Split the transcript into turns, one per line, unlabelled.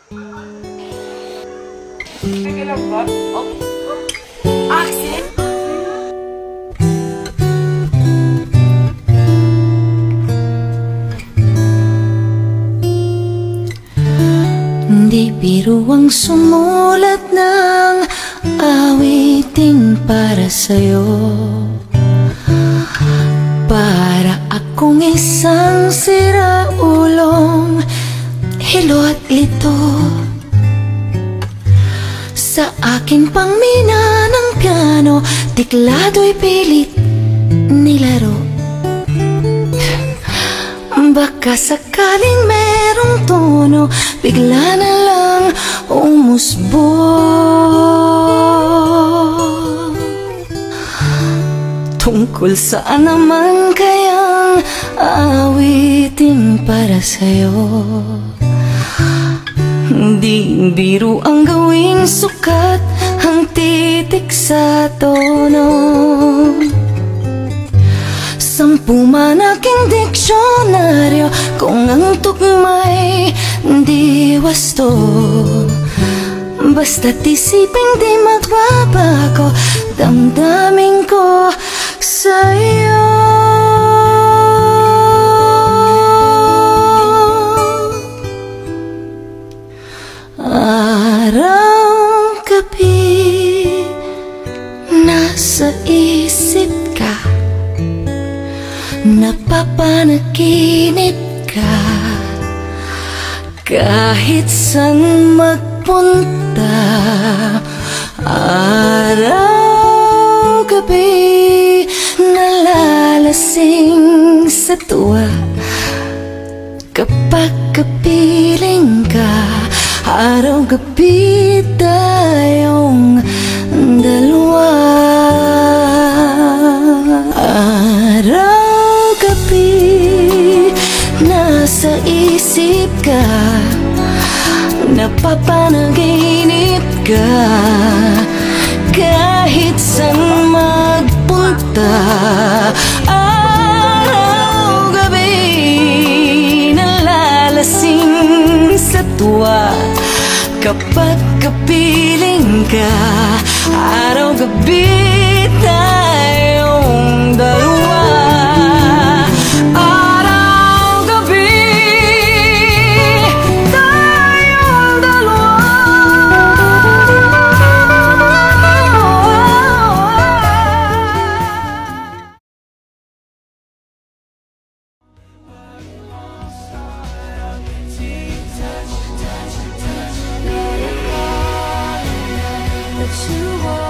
Okay lang ba? Okay. Action!
Di biro ang sumulat ng awiting para sa'yo. Para akong isang siraulong hilo at lito. Sa aking pangmina ng piano, tiklado'y pilit nilaro. Baka sakaling merong tono, bigla na lang umusbong. Tungkol saan naman kayang awitin para sa'yo? Di biro ang gawing sukat ang titik sa tono. Sampu man aking diksyonaryo, kung ang tugma'y di wasto. Basta't isipin di magbabago, damdamin ko sa'yo. Araw-gabi nasa isip ka, napapanaginip ka. Kahit saan magpunta, araw-gabi nalalasing sa tuwa. Kapag kapiling ka, araw-gabi tayong dalawa. Araw-gabi nasa isip ka, napapanaginip ka. Kahit saan magpunta, araw-gabi nalalasing sa tuwa. Kapag kapiling ka, araw-gabi tayong dalawa. Araw-gabi tayong dalawa. That you want